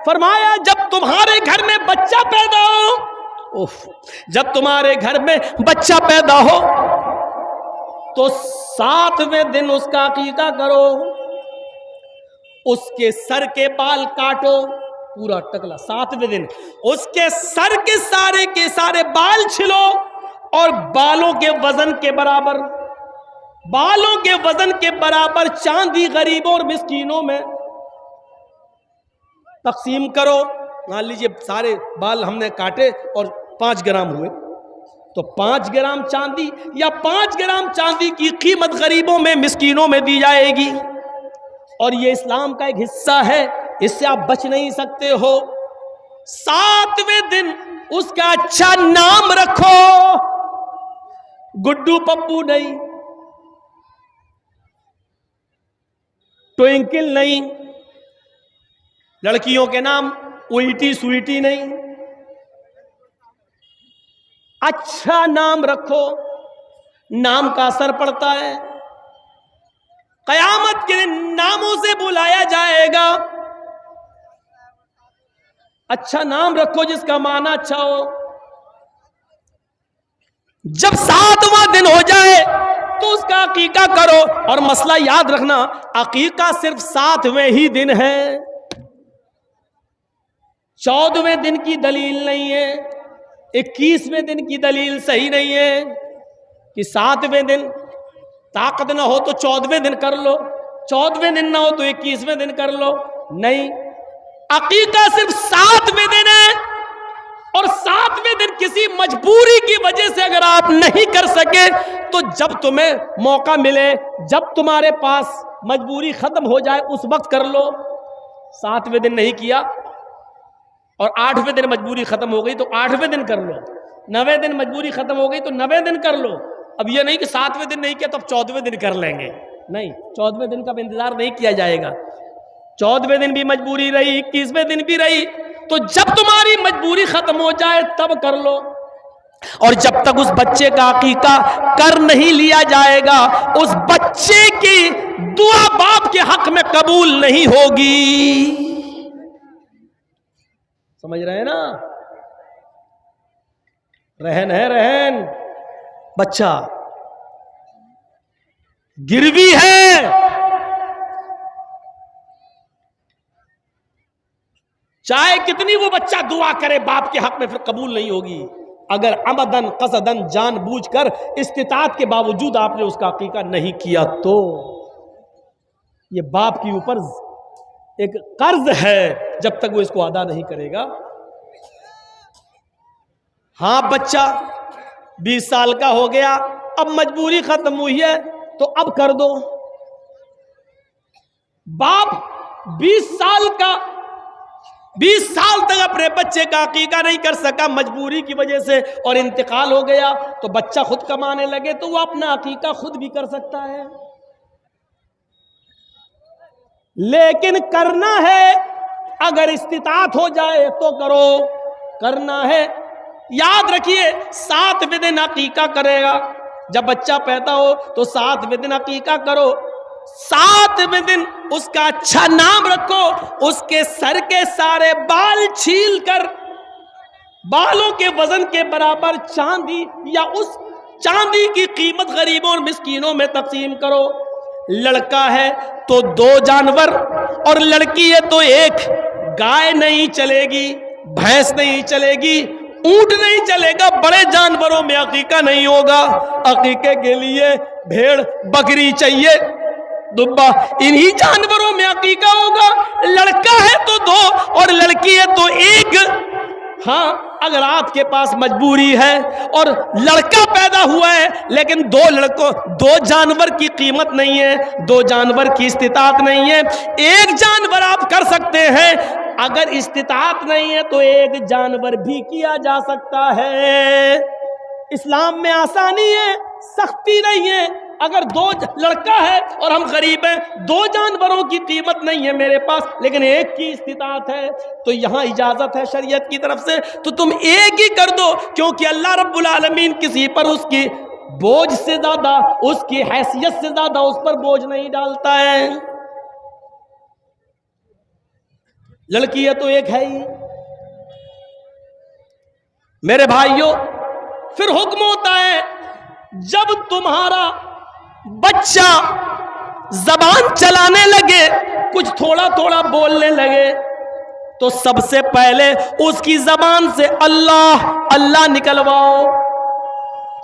فرمایا جب تمہارے گھر میں بچہ پیدا ہو، جب تمہارے گھر میں بچہ پیدا ہو تو 7ویں دن اس کا عقیقہ کرو، اس کے سر کے بال کاٹو، پورا ٹکلا 7ویں دن اس کے سر کے سارے بال چھلو، اور بالوں کے وزن کے برابر چاندی غریبوں اور مسکینوں میں تقسیم کرو۔ مان لیجئے سارے بال ہم نے کاٹے اور 5 گرام ہوئے، تو 5 گرام چاندی یا 5 گرام چاندی کی قیمت غریبوں میں مسکینوں میں دی جائے گی۔ اور یہ اسلام کا ایک حصہ ہے، اس سے آپ بچ نہیں سکتے ہو۔ 7ویں دن اس کا اچھا نام رکھو، گڈو پپو نہیں، ٹوئنکل نہیں، لڑکیوں کے نام اوئیٹی سوئیٹی نہیں، اچھا نام رکھو، نام کا اثر پڑتا ہے، قیامت کے دن ناموں سے بلایا جائے گا۔ اچھا نام رکھو جس کا معنی اچھا ہو۔ جب 7واں دن ہو جائے تو اس کا عقیقہ کرو، اور مسئلہ یاد رکھنا، عقیقہ صرف 7ویں ہی دن ہے، 14ویں دن کی دلیل نہیں ہے، 21ویں دن کی دلیل صحیح نہیں ہے کہ 7ویں دن طاقت نہ ہو تو 14ویں دن کر لو، 14ویں دن نہ ہو تو 21ویں دن کر لو، نہیں، عقیقہ صرف 7ویں دن ہے، اور 7ویں دن کسی مجبوری کی وجہ سے اگر آپ نہیں کر سکے تو جب تمہیں موقع ملے، جب تمہارے پاس مجبوری ختم ہو جائے اس وقت کر لو۔ 7ویں دن نہیں کیا اور 8ویں دن مجبوری ختم ہو گئی تو 8ویں دن کر لو، 9ویں دن مجبوری ختم ہو گئی تو 9ویں دن کر لو۔ اب یہ نہیں کہ 7ویں دن نہیں کیا تو اب 14ویں دن کر لیں گے، نہیں، 14ویں دن کا انتظار نہیں کیا جائے گا، 14ویں دن بھی مجبوری رہی، 21ویں دن بھی رہی، تو جب تمہاری مجبوری ختم ہو جائے تب کر لو۔ اور جب تک اس بچے کا عقیقہ کر نہیں لیا جائے گا اس بچے کی دعا باپ کے حق میں قبول نہیں ہوگی۔ سمجھ رہے ہیں نا؟ رہن ہے، رہن بچہ گروی ہے، چاہے کتنی وہ بچہ دعا کرے باپ کے حق میں پھر قبول نہیں ہوگی، اگر عمدن قصدن جان بوجھ کر استطاعت کے باوجود آپ نے اس کا عقیقہ نہیں کیا تو یہ باپ کے اوپر ایک قرض ہے جب تک وہ اس کو ادا نہیں کرے گا۔ ہاں بچہ 20 سال کا ہو گیا، اب مجبوری ختم ہوئی ہے تو اب کر دو۔ باپ 20 سال تک اپنے بچے کا عقیقہ نہیں کر سکا مجبوری کی وجہ سے اور انتقال ہو گیا، تو بچہ خود کمانے لگے تو وہ اپنا عقیقہ خود بھی کر سکتا ہے، لیکن کرنا ہے اگر استطاعت ہو جائے تو کرو، کرنا ہے۔ یاد رکھیے 7ویں دن عقیقہ کرے گا، جب بچہ پیدا ہو تو 7ویں دن عقیقہ کرو، 7ویں دن اس کا اچھا نام رکھو، اس کے سر کے سارے بال چھیل کر بالوں کے وزن کے برابر چاندی یا اس چاندی کی قیمت غریبوں اور مسکینوں میں تقسیم کرو۔ لڑکا ہے تو 2 جانور اور لڑکی ہے تو 1، گائے نہیں چلے گی، بھینس نہیں چلے گی، اونٹ نہیں چلے گا، بڑے جانوروں میں عقیقہ نہیں ہوگا۔ عقیقے کے لیے بھیڑ بکری چاہیے، دبا، انہی جانوروں میں عقیقہ ہوگا۔ لڑکا ہے تو 2 اور لڑکی ہے تو 1۔ ہاں اگر آپ کے پاس مجبوری ہے اور لڑکا پیدا ہوا ہے لیکن 2 جانور کی قیمت نہیں ہے، 2 جانور کی استطاعت نہیں ہے، 1 جانور آپ کر سکتے ہیں، اگر استطاعت نہیں ہے تو 1 جانور بھی کیا جا سکتا ہے۔ اسلام میں آسانی ہے، سختی نہیں ہے۔ اگر 2 لڑکا ہے اور ہم غریب ہیں، 2 جانوروں کی قیمت نہیں ہے میرے پاس لیکن 1 کی استطاعت ہے، تو یہاں اجازت ہے شریعت کی طرف سے تو تم 1 ہی کر دو، کیونکہ اللہ رب العالمین کسی پر اس کی بوجھ سے زیادہ، اس کی حیثیت سے زیادہ اس پر بوجھ نہیں ڈالتا ہے۔ لڑکی ہے تو ایک ہے ہی. میرے بھائیوں پھر حکم ہوتا ہے جب تمہارا بچہ زبان چلانے لگے, کچھ تھوڑا تھوڑا بولنے لگے, تو سب سے پہلے اس کی زبان سے اللہ اللہ نکلواؤ.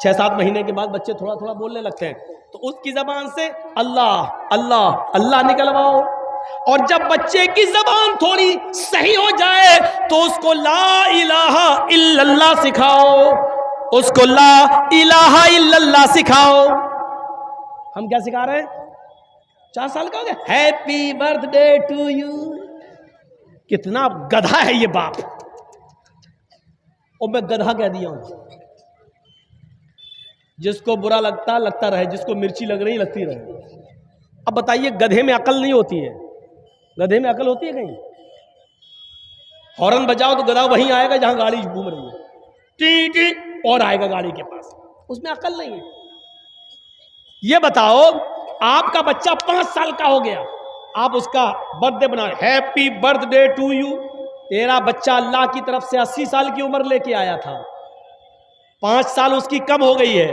6-7 مہینے کے بعد بچے تھوڑا تھوڑا بولنے لگتے ہیں, تو اس کی زبان سے اللہ اللہ اللہ نکلواؤ. اور جب بچے کی زبان تھوڑی صحیح ہو جائے تو اس کو لا الہ الا اللہ سکھاؤ, اس کو لا الہ الا اللہ سکھاؤ. ہم کیا سکھا رہے ہیں؟ 4 سال کا ہو گیا, happy birthday to you. کتنا گدھا ہے یہ باپ, اور میں گدھا کہہ دیا ہوں. جس کو برا لگتا رہے, جس کو مرچی لگ رہی لگتی رہے. اب بتائیے گدھے میں عقل نہیں ہوتی ہے؟ گدھے میں عقل ہوتی ہے کہیں؟ ہارن بجاؤ تو گدھا وہیں آئے گا جہاں گاڑی گھوم رہی ہے, ٹی ٹی اور آئے گا گاڑی کے پاس. اس میں عقل نہیں ہے. یہ بتاؤ آپ کا بچہ 5 سال کا ہو گیا, آپ اس کا برتھ ڈے بنا, happy birthday to you. تیرا بچہ اللہ کی طرف سے 80 سال کی عمر لے کے آیا تھا, 5 سال اس کی کم ہو گئی ہے,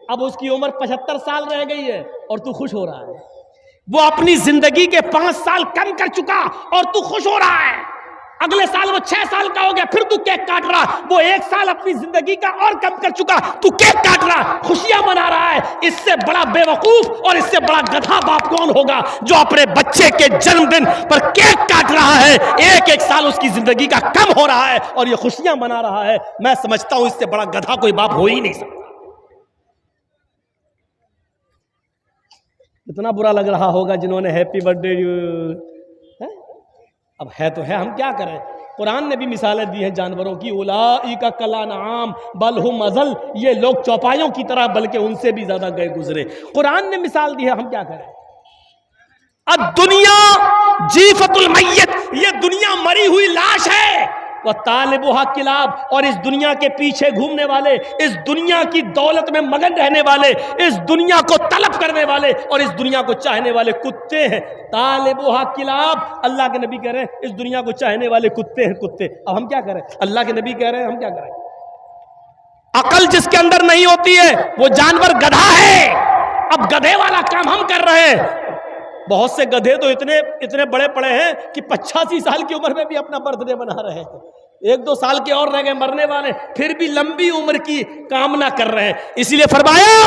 اب اس کی عمر 75 سال رہ گئی ہے اور تو خوش ہو رہا ہے. وہ اپنی زندگی کے 5 سال کم کر چکا اور تو خوش ہو رہا ہے. اگلے سال وہ 6 سال کا ہو گیا, پھر تو کیک کاٹ رہا. وہ 1 سال اپنی زندگی کا اور کم کر چکا, تو کیک کاٹ رہا, خوشیاں منا رہا ہے. اس سے بڑا بے وقوف اور اس سے بڑا گدھا باپ کون ہوگا جو اپنے بچے کے جنم دن پر کیک کاٹ رہا ہے, 1 سال اس کی زندگی کا کم ہو رہا ہے اور یہ خوشیاں منا رہا ہے. میں سمجھتا ہوں اس سے بڑا گدھا کوئی باپ ہو ہی نہیں سکتا. اتنا برا لگ رہا ہوگا جنہوں نے ہیپی برتھ ڈے. اب ہے تو ہے, ہم کیا کریں. قرآن نے بھی مثالیں دی ہیں جانوروں کی, اولئک کالانعام بل ہم اضل. یہ لوگ چوپایوں کی طرح بلکہ ان سے بھی زیادہ گئے گزرے. قرآن نے مثال دی ہے, ہم کیا کریں. الدنیا جیفت المیت, یہ دنیا مری ہوئی لاش ہے. وطالبها کلاب, اور اس دنیا کے پیچھے گھومنے والے, اس دنیا کی دولت میں مگن رہنے والے, اس دنیا کو طلب کرنے والے اور اس دنیا کو چاہنے والے کتے ہیں. طالبها کلاب, اللہ کے نبی کہہ رہے ہیں اس دنیا کو چاہنے والے کتے ہیں, کتے. اب ہم کیا کریں؟ اللہ کے نبی کہہ رہے ہیں, ہم کیا کریں. عقل جس کے اندر نہیں ہوتی ہے وہ جانور گدھا ہے. اب گدھے والا کام ہم کر رہے ہیں. بہت سے گدھے تو اتنے بڑے پڑے ہیں کہ 85 سال کی عمر میں بھی اپنا برتھ ڈے بنا رہے ہیں. 1-2 سال کے اور رہ گئے مرنے والے, پھر بھی لمبی عمر کی کامنا کر رہے ہیں. اسی لیے فرمایا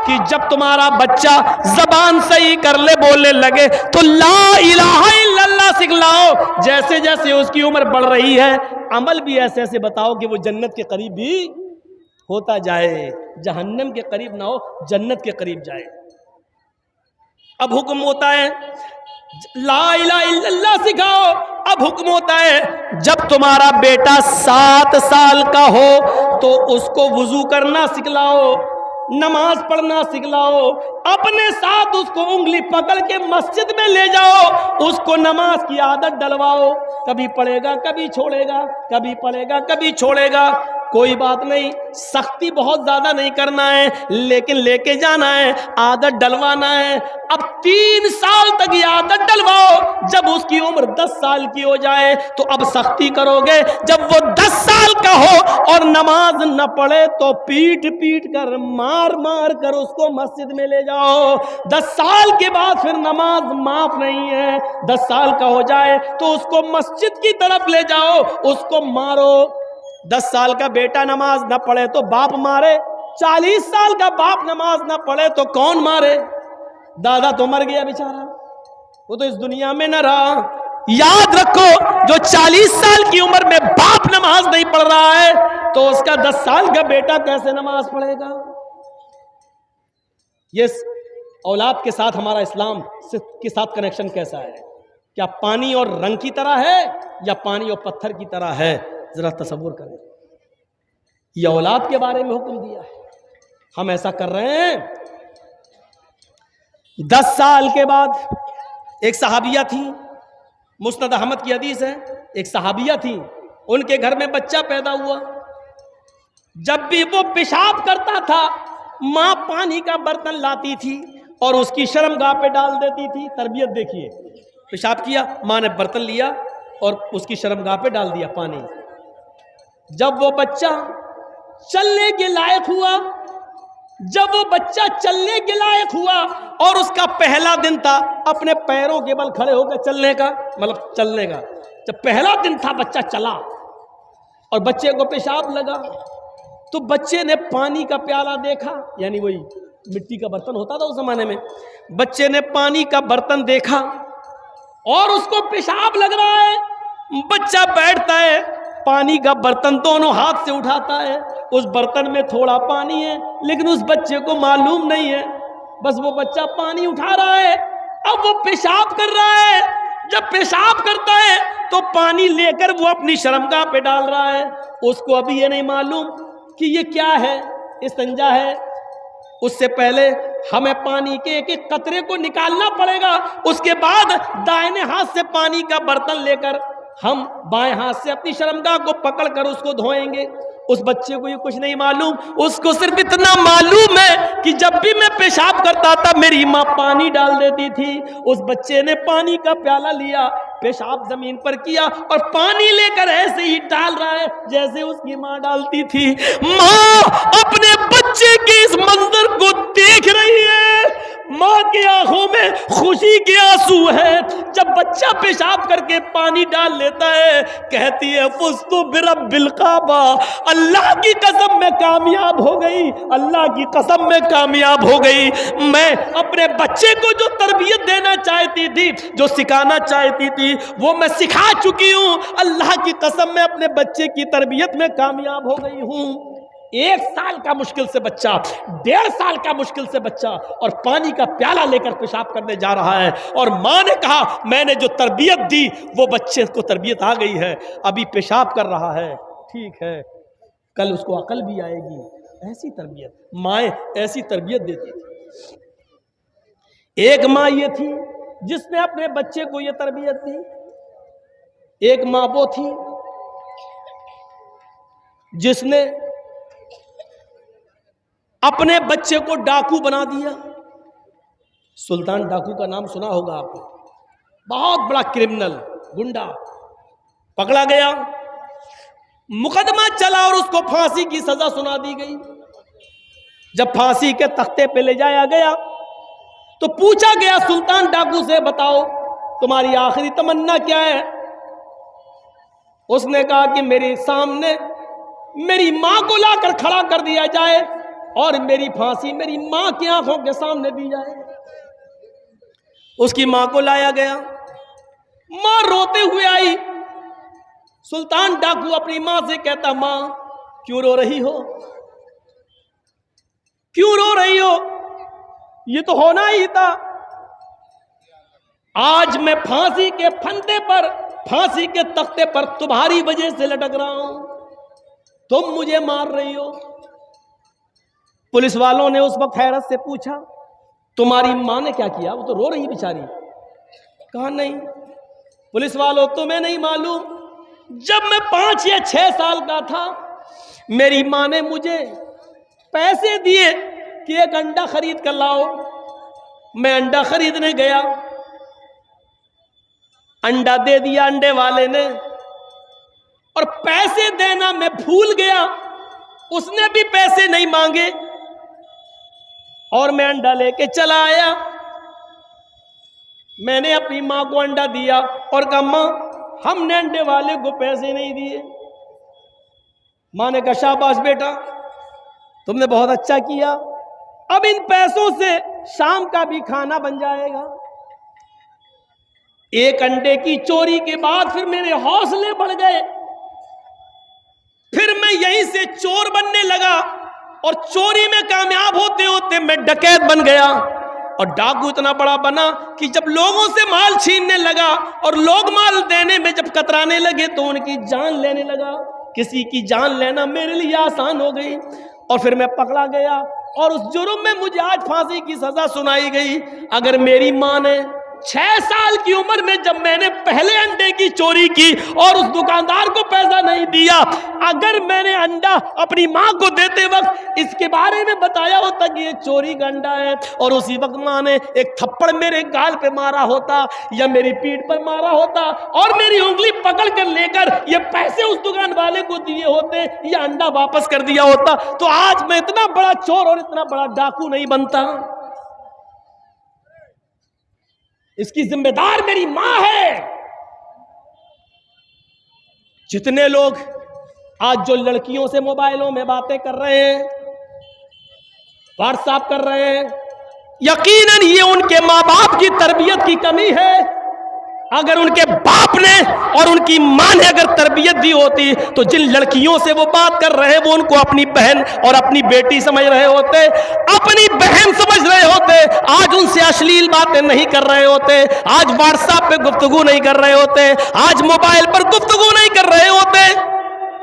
کہ جب تمہارا بچہ زبان صحیح کر لے, بولنے لگے, تو لا الہ الا اللہ سکھلاؤ. جیسے جیسے اس کی عمر بڑھ رہی ہے, عمل بھی ایسے ایسے بتاؤ کہ وہ جنت کے قریب بھی ہوتا جائے, جہنم کے قریب نہ ہو, جنت کے قریب جائے. اب حکم ہوتا ہے لا الہ الا اللہ سکھاؤ. اب حکم ہوتا ہے جب تمہارا بیٹا 7 سال کا ہو تو اس کو وضو کرنا سکھلاؤ, نماز پڑھنا سکھلاؤ. اپنے ساتھ اس کو انگلی پکڑ کے مسجد میں لے جاؤ, اس کو نماز کی عادت ڈلواؤ. کبھی پڑھے گا کبھی چھوڑے گا, کبھی پڑھے گا کبھی چھوڑے گا. کوئی بات نہیں, سختی بہت زیادہ نہیں کرنا ہے, لیکن لے کے جانا ہے, عادت ڈلوانا ہے. اب 3 سال تک یہ عادت ڈلواؤ. جب اس کی عمر 10 سال کی ہو جائے تو اب سختی کرو گے. جب وہ 10 سال کا ہو اور نماز نہ پڑھے تو پیٹ کر مار کر اس کو مسجد میں لے جاؤ. 10 سال کے بعد پھر نماز معاف نہیں ہے. 10 سال کا ہو جائے تو اس کو مسجد کی طرف لے جاؤ, اس کو مارو. 10 سال کا بیٹا نماز نہ پڑھے تو باپ مارے, 40 سال کا باپ نماز نہ پڑھے تو کون مارے؟ دادا تو مر گیا بیچارہ, وہ تو اس دنیا میں نہ رہا. یاد رکھو, جو 40 سال کی عمر میں باپ نماز نہیں پڑھ رہا ہے تو اس کا 10 سال کا بیٹا کیسے نماز پڑھے گا؟ یہ اولاد کے ساتھ ہمارا اسلام کے ساتھ کنیکشن کیسا ہے؟ کیا پانی اور رنگ کی طرح ہے یا پانی اور پتھر کی طرح ہے؟ ذرا تصور کریں. یہ اولاد کے بارے میں حکم دیا ہے, ہم ایسا کر رہے ہیں. 10 سال کے بعد ایک صحابیہ تھی, مسند احمد کی حدیث ہے, ایک صحابیہ تھی, ان کے گھر میں بچہ پیدا ہوا. جب بھی وہ پیشاب کرتا تھا ماں پانی کا برتن لاتی تھی اور اس کی شرمگاہ پہ ڈال دیتی تھی. تربیت دیکھیے, پیشاب کیا, ماں نے برتن لیا, اور اس کی شرمگاہ پہ ڈال دیا پانی. جب وہ بچہ چلنے کے لائق ہوا، جب وہ بچہ چلنے کے لائق ہوا اور اس کا پہلا دن تھا اپنے پیروں کے بل کھڑے ہو کے چلنے کا، مطلب چلنے کا، جب پہلا دن تھا بچہ چلا اور بچے کو پیشاب لگا تو بچے نے پانی کا پیالہ دیکھا، یعنی وہی مٹی کا برتن ہوتا تھا اس زمانے میں. بچے نے پانی کا برتن دیکھا اور اس کو پیشاب لگ رہا ہے. بچہ بیٹھتا ہے، پانی کا برتن دونوں ہاتھ سے اٹھاتا ہے، اس برتن میں تھوڑا پانی ہے لیکن اس بچے کو معلوم نہیں ہے، بس وہ بچہ پانی اٹھا رہا ہے. اب وہ پیشاب کر رہا ہے، جب پیشاب کرتا ہے تو پانی لے کر وہ اپنی شرمگاہ پہ ڈال رہا ہے. اس کو ابھی یہ نہیں معلوم کہ یہ کیا ہے، استنجا ہے. اس سے پہلے ہمیں پانی کے ایک ایک قطرے کو نکالنا پڑے گا، اس کے بعد دائیں ہاتھ سے پانی کا برتن لے کر ہم بائیں ہاتھ سے اپنی شرمگاہ کو پکڑ کر اس کو دھوئیں گے. اس بچے کو یہ کچھ نہیں معلوم، اس کو صرف اتنا معلوم ہے کہ جب بھی میں پیشاب کرتا تھا میری ماں پانی ڈال دیتی تھی. اس بچے نے پانی کا پیالہ لیا، پیشاب زمین پر کیا اور پانی لے کر ایسے ہی ڈال رہا ہے جیسے اس کی ماں ڈالتی تھی. ماں اپنے بچے کے اس منظر کو دیکھ رہی ہے، ماں کی آنکھوں میں خوشی کے آنسو ہے. جب بچہ پیشاب کر کے پانی ڈال لیتا ہے کہتی ہے فزت برب الکعبہ، اللہ کی قسم میں کامیاب ہو گئی، اللہ کی قسم میں کامیاب ہو گئی. میں اپنے بچے کو جو تربیت دینا چاہتی تھی، جو سکھانا چاہتی تھی وہ میں سکھا چکی ہوں. اللہ کی قسم میں اپنے بچے کی تربیت میں کامیاب ہو گئی ہوں. 1 سال کا مشکل سے بچہ، 1.5 سال کا مشکل سے بچہ اور پانی کا پیالہ لے کر پیشاب کرنے جا رہا ہے اور ماں نے کہا میں نے جو تربیت دی وہ بچے کو تربیت آ گئی ہے، ابھی پیشاب کر رہا ہے، ٹھیک ہے کل اس کو عقل بھی آئے گی. ایسی تربیت مائیں ایسی تربیت دیتی تھی. ایک ماں یہ تھی جس نے اپنے بچے کو یہ تربیت دی، ایک ماں وہ تھی جس نے اپنے بچے کو ڈاکو بنا دیا. سلطان ڈاکو کا نام سنا ہوگا آپ نے، بہت بڑا کرمنل گنڈا، پکڑا گیا، مقدمہ چلا اور اس کو پھانسی کی سزا سنا دی گئی. جب پھانسی کے تختے پہ لے جایا گیا تو پوچھا گیا سلطان ڈاکو سے بتاؤ تمہاری آخری تمنا کیا ہے؟ اس نے کہا کہ میرے سامنے میری ماں کو لا کر کھڑا کر دیا جائے اور میری پھانسی میری ماں کی آنکھوں کے سامنے دی جائے. اس کی ماں کو لایا گیا، ماں روتے ہوئے آئی. سلطان ڈاکو اپنی ماں سے کہتا ماں کیوں رو رہی ہو، کیوں رو رہی ہو، یہ تو ہونا ہی تھا. آج میں پھانسی کے پھندے پر، پھانسی کے تختے پر تمہاری وجہ سے لٹک رہا ہوں، تم مجھے مار رہی ہو. پولیس والوں نے اس وقت حیرت سے پوچھا تمہاری ماں نے کیا کیا، وہ تو رو رہی بیچاری. کہا نہیں پولیس والوں تمہیں نہیں معلوم، جب میں 5 یا 6 سال کا تھا میری ماں نے مجھے پیسے دیے کہ ایک انڈا خرید کر لاؤ. میں انڈا خریدنے گیا، انڈا دے دیا انڈے والے نے اور پیسے دینا میں بھول گیا، اس نے بھی پیسے نہیں مانگے اور میں انڈا لے کے چلا آیا. میں نے اپنی ماں کو انڈا دیا اور کہا ماں ہم نے انڈے والے کو پیسے نہیں دیے. ماں نے کہا شاباش بیٹا تم نے بہت اچھا کیا، اب ان پیسوں سے شام کا بھی کھانا بن جائے گا. ایک انڈے کی چوری کے بعد پھر میرے حوصلے بڑھ گئے، پھر میں یہیں سے چور بننے لگا اور چوری میں کامیاب ہوتے ہوتے میں ڈکیت بن گیا اور ڈاکو اتنا بڑا بنا کہ جب لوگوں سے مال چھیننے لگا اور لوگ مال دینے میں جب کترانے لگے تو ان کی جان لینے لگا. کسی کی جان لینا میرے لیے آسان ہو گئی اور پھر میں پکڑا گیا اور اس جرم میں مجھے آج پھانسی کی سزا سنائی گئی. اگر میری ماں نے 6 سال کی عمر میں جب میں نے پہلے انڈے کی چوری کی اور اس دکاندار کو پیسہ نہیں دیا، اگر میں نے انڈا اپنی ماں کو دیتے وقت اس کے بارے میں بتایا ہوتا کہ یہ چوری کا انڈا ہے، اور اسی وقت ماں نے ایک تھپڑ میرے گال پہ مارا ہوتا یا میری پیٹھ پر مارا ہوتا اور میری انگلی پکڑ کر لے کر یہ پیسے اس دکان والے کو دیے ہوتے یا انڈا واپس کر دیا ہوتا، تو آج میں اتنا بڑا چور اور اتنا بڑا ڈاکو نہیں بنتا۔ اس کی ذمہ دار میری ماں ہے۔ جتنے لوگ آج جو لڑکیوں سے موبائلوں میں باتیں کر رہے ہیں، واٹس ایپ کر رہے ہیں، یقیناً یہ ان کے ماں باپ کی تربیت کی کمی ہے۔ اگر ان کے باپ نے اور ان کی ماں نے اگر تربیت دی ہوتی تو جن لڑکیوں سے وہ بات کر رہے وہ ان کو اپنی بہن اور اپنی بیٹی سمجھ رہے ہوتے، اپنی بہن سمجھ رہے ہوتے، آج ان سے اشلیل باتیں نہیں کر رہے ہوتے، آج واٹس ایپ پہ گفتگو نہیں کر رہے ہوتے، آج موبائل پر گفتگو نہیں کر رہے ہوتے،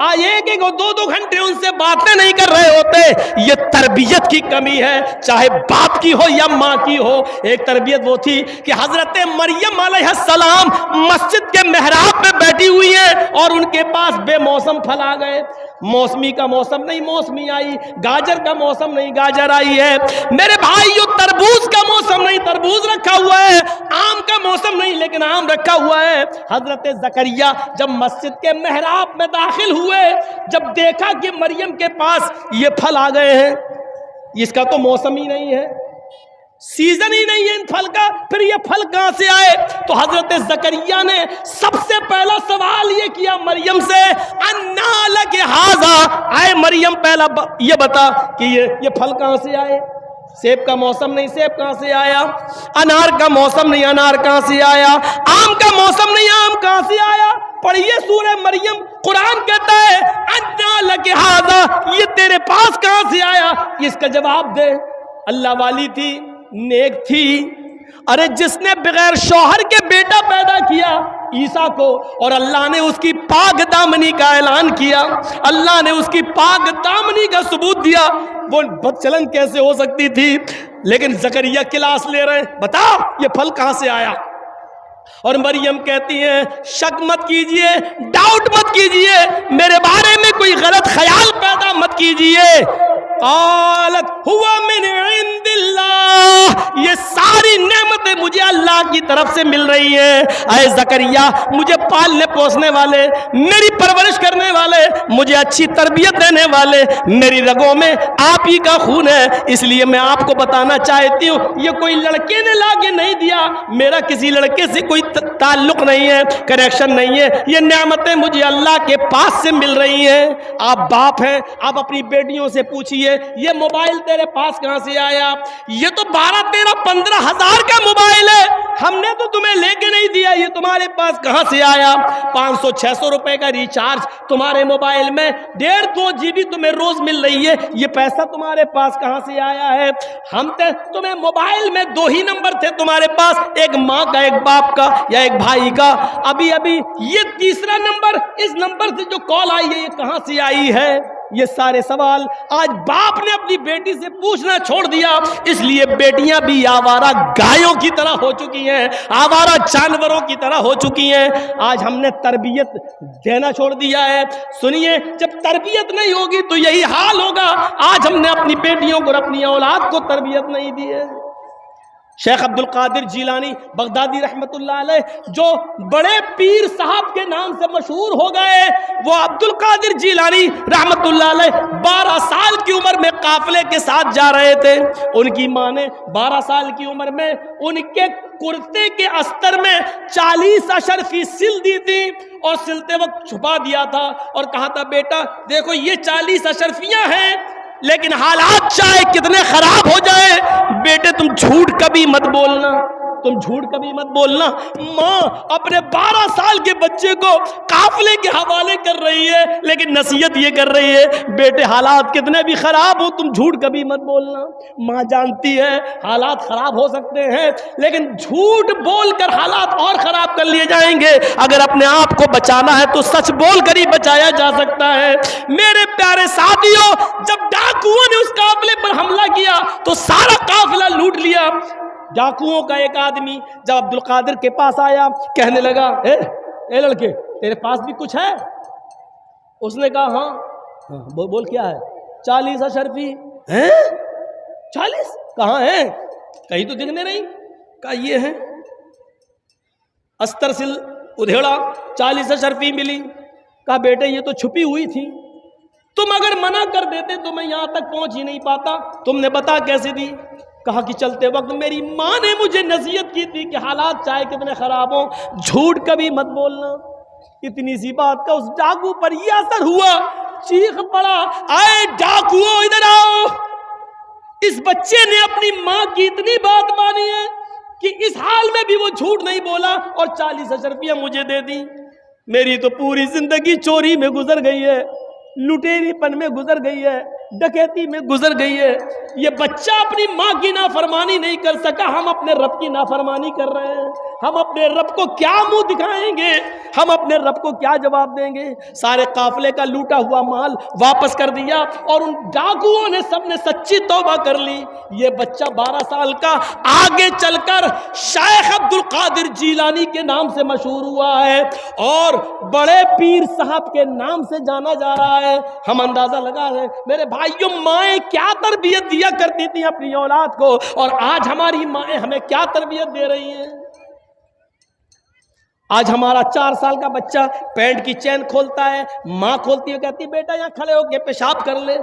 آج 1-1 اور 2-2 گھنٹے ان سے باتیں نہیں کر رہے ہوتے۔ یہ تربیت کی کمی ہے، چاہے باپ کی ہو یا ماں کی ہو۔ ایک تربیت وہ تھی کہ حضرت مریم علیہ السلام مسجد کے محراب میں بیٹھی ہوئی ہیں اور ان کے پاس بے موسم پھل آ گئے۔ موسمی کا موسم نہیں موسمی آئی، گاجر کا موسم نہیں گاجر آئی ہے، میرے بھائیو تربوز کا موسم نہیں تربوز رکھا ہوا ہے، آم کا موسم نہیں لیکن آم رکھا ہوا ہے۔ حضرت زکریا جب مسجد کے محراب میں داخل ہوئے، جب دیکھا کہ مریم کے پاس یہ پھل آ گئے ہیں، اس کا تو موسم ہی نہیں ہے، سیزن ہی نہیں ہے ان پھل کا، پھر یہ پھل کہاں سے آئے؟ تو حضرت زکریا نے سب سے پہلا سوال یہ کیا مریم سے، انا لک ھذا، اے مریم پہلا یہ بتا کہ یہ پھل کہاں سے آئے؟ سیب کا موسم نہیں سیب کہاں سے آیا، انار کا موسم نہیں انار کہاں سے آیا، آم کا موسم نہیں آم کہاں سے آیا؟ پڑھیے سورہ مریم، قرآن کہتا ہے انا لک ھذا، یہ تیرے پاس کہاں سے آیا؟ اس کا جواب دے۔ اللہ والی تھی، نیک تھی، ارے جس نے بغیر شوہر کے بیٹا پیدا کیا عیسیٰ کو، اور اللہ نے اس کی پاک دامنی کا اعلان کیا، اللہ نے اس کی پاک دامنی کا ثبوت دیا، وہ بدچلن کیسے ہو سکتی تھی؟ لیکن زکریا کلاس لے رہے ہیں، بتا یہ پھل کہاں سے آیا؟ اور مریم کہتی ہیں شک مت کیجئے، ڈاؤٹ مت کیجئے، میرے بارے میں کوئی غلط خیال پیدا مت کیجئے۔ قالت ہوا من عند اللہ، یہ ساری نعمتیں مجھے اللہ کی طرف سے مل رہی ہیں۔ اے زکریا، مجھے پالنے پوسنے والے، میری پرورش کرنے والے، مجھے اچھی تربیت دینے والے، میری رگوں میں آپ ہی کا خون ہے، اس لیے میں آپ کو بتانا چاہتی ہوں یہ کوئی لڑکے نے لا کے نہیں دیا، میرا کسی لڑکے سے کوئی تعلق نہیں ہے، کنیکشن نہیں ہے، یہ نعمتیں مجھے اللہ کے پاس سے مل رہی ہیں۔ آپ باپ ہیں، آپ اپنی بیٹیوں سے پوچھئے یہ موبائل تیرے پاس کہاں سے آیا؟ یہ تو 12-13-15 ہزار کا موبائل ہے، ہم نے تو تمہیں لے کے نہیں دیا، یہ تمہارے پاس کہاں سے آیا؟ 500-600 روپے کا ریچارج تمہارے موبائل میں 1.5-2 GB تمہیں روز مل رہی ہے، یہ پیسہ تمہارے پاس کہاں سے آیا ہے؟ ہم تمہیں موبائل میں 2 ہی نمبر تھے تمہارے پاس، ایک ماں کا ایک باپ کا یا ایک بھائی کا، ابھی یہ تیسرا نمبر، اس نمبر سے جو کال آئی ہے یہ کہاں سے آئی ہے؟ یہ سارے سوال آج باپ نے اپنی بیٹی سے پوچھنا چھوڑ دیا، اس لیے بیٹیاں بھی آوارہ گایوں کی طرح ہو چکی ہیں، آوارہ جانوروں کی طرح ہو چکی ہیں۔ آج ہم نے تربیت دینا چھوڑ دیا ہے۔ سنیے، جب تربیت نہیں ہوگی تو یہی حال ہوگا۔ آج ہم نے اپنی بیٹیوں کو اور اپنی اولاد کو تربیت نہیں دی ہے۔ شیخ عبد القادر جیلانی بغدادی رحمت اللہ علیہ جو بڑے پیر صاحب کے نام سے مشہور ہو گئے، وہ عبد القادر جیلانی رحمت اللہ علیہ 12 سال کی عمر میں قافلے کے ساتھ جا رہے تھے۔ ان کی ماں نے 12 سال کی عمر میں ان کے کرتے کے استر میں 40 اشرفی سل دی تھی اور سلتے وقت چھپا دیا تھا اور کہا تھا بیٹا دیکھو یہ 40 اشرفیاں ہیں، لیکن حالات چاہے کتنے خراب ہو جائیں بیٹے تم جھوٹ کبھی مت بولنا، تم جھوٹ کبھی مت بولنا۔ ماں اپنے 12 سال کے بچے کو قافلے کے حوالے کر رہی ہے، لیکن نصیحت یہ کر رہی ہے بیٹے حالات کتنے بھی خراب ہو تم جھوٹ کبھی مت بولنا۔ ماں جانتی ہے حالات خراب ہو سکتے ہیں، لیکن جھوٹ بول کر حالات اور خراب کر لیے جائیں گے۔ اگر اپنے آپ کو بچانا ہے تو سچ بول کر ہی بچایا جا سکتا ہے۔ میرے پیارے ساتھیوں، جب ڈاکوؤں نے اس قافلے پر حملہ کیا تو سارا قافلہ لوٹ لیا۔ ڈاکوؤں کا ایک آدمی جب عبد القادر کے پاس آیا، کہنے لگا اے لڑکے تیرے پاس بھی کچھ ہے؟ اس نے کہا ہاں۔ بول کیا ہے؟ 40 اشرفی ہیں۔ 40 کہاں ہیں؟ کہیں تو دکھنے نہیں۔ کہا یہ ہیں۔ استر سے ادھیڑا 40 اشرفی ملی۔ کہا بیٹے یہ تو چھپی ہوئی تھی، تم اگر منع کر دیتے تو میں یہاں تک پہنچ ہی نہیں پاتا، تم نے بتا کیسے دی؟ کہا کہ چلتے وقت میری ماں نے مجھے نصیحت کی تھی کہ حالات چاہے کتنے خراب ہوں جھوٹ کبھی مت بولنا۔ اتنی سی بات کا اس ڈاکو پر یہ اثر ہوا، چیخ پڑا آئے ڈاکوؤ ادھر آؤ۔ اس بچے نے اپنی ماں کی اتنی بات مانی ہے کہ اس حال میں بھی وہ جھوٹ نہیں بولا اور 40 اشرفیاں مجھے دے دی۔ میری تو پوری زندگی چوری میں گزر گئی ہے، لٹیری پن میں گزر گئی ہے، ڈکیتی میں گزر گئی ہے۔ یہ بچہ اپنی ماں کی نافرمانی نہیں کر سکا، ہم اپنے رب کی نافرمانی کر رہے ہیں۔ ہم اپنے رب کو کیا منہ دکھائیں گے؟ ہم اپنے رب کو کیا جواب دیں گے؟ سارے قافلے کا لوٹا ہوا مال واپس کر دیا اور ان ڈاکوؤں نے سب نے سچی توبہ کر لی۔ یہ بچہ 12 سال کا آگے چل کر شیخ عبد القادر جیلانی کے نام سے مشہور ہوا ہے اور بڑے پیر صاحب کے نام سے جانا جا رہا ہے۔ ہم اندازہ لگا رہے میرے بھائیوں مائیں کیا تربیت دیا کرتی تھی اپنی اولاد کو، اور آج ہماری مائیں ہمیں کیا تربیت دے رہی ہیں۔ آج ہمارا 4 سال کا بچہ پینٹ کی چین کھولتا ہے، ماں کھولتی ہے کہتی بیٹا یہاں کھڑے ہو کے پیشاب کر لے۔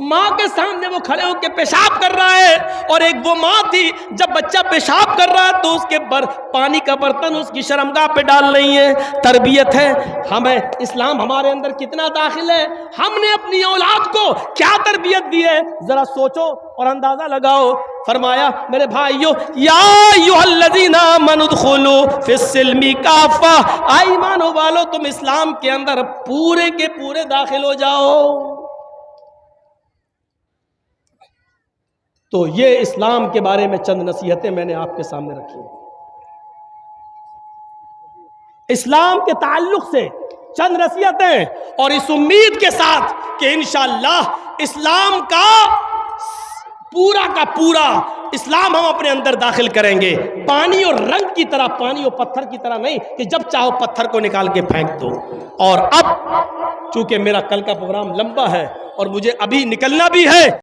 ماں کے سامنے وہ کھڑے ہو کے پیشاب کر رہا ہے، اور ایک وہ ماں تھی جب بچہ پیشاب کر رہا ہے تو اس کے پانی کا برتن اس کی شرمگاہ پہ ڈال رہی ہے۔ تربیت ہے ہمیں، اسلام ہمارے اندر کتنا داخل ہے، ہم نے اپنی اولاد کو کیا تربیت دی ہے، ذرا سوچو اور اندازہ لگاؤ۔ فرمایا میرے بھائیو یا ایھا الذین آمنوا ادخلوا فی السلم کافہ، ایمان والو تم اسلام کے اندر پورے کے پورے داخل ہو جاؤ۔ تو یہ اسلام کے بارے میں چند نصیحتیں میں نے آپ کے سامنے رکھی۔ اسلام کے تعلق سے چند نصیحتیں، اور اس امید کے ساتھ کہ انشاءاللہ اسلام کا پورا اسلام ہم اپنے اندر داخل کریں گے، پانی اور رنگ کی طرح، پانی اور پتھر کی طرح نہیں کہ جب چاہو پتھر کو نکال کے پھینک دو۔ اور اب چونکہ میرا کل کا پروگرام لمبا ہے اور مجھے ابھی نکلنا بھی ہے،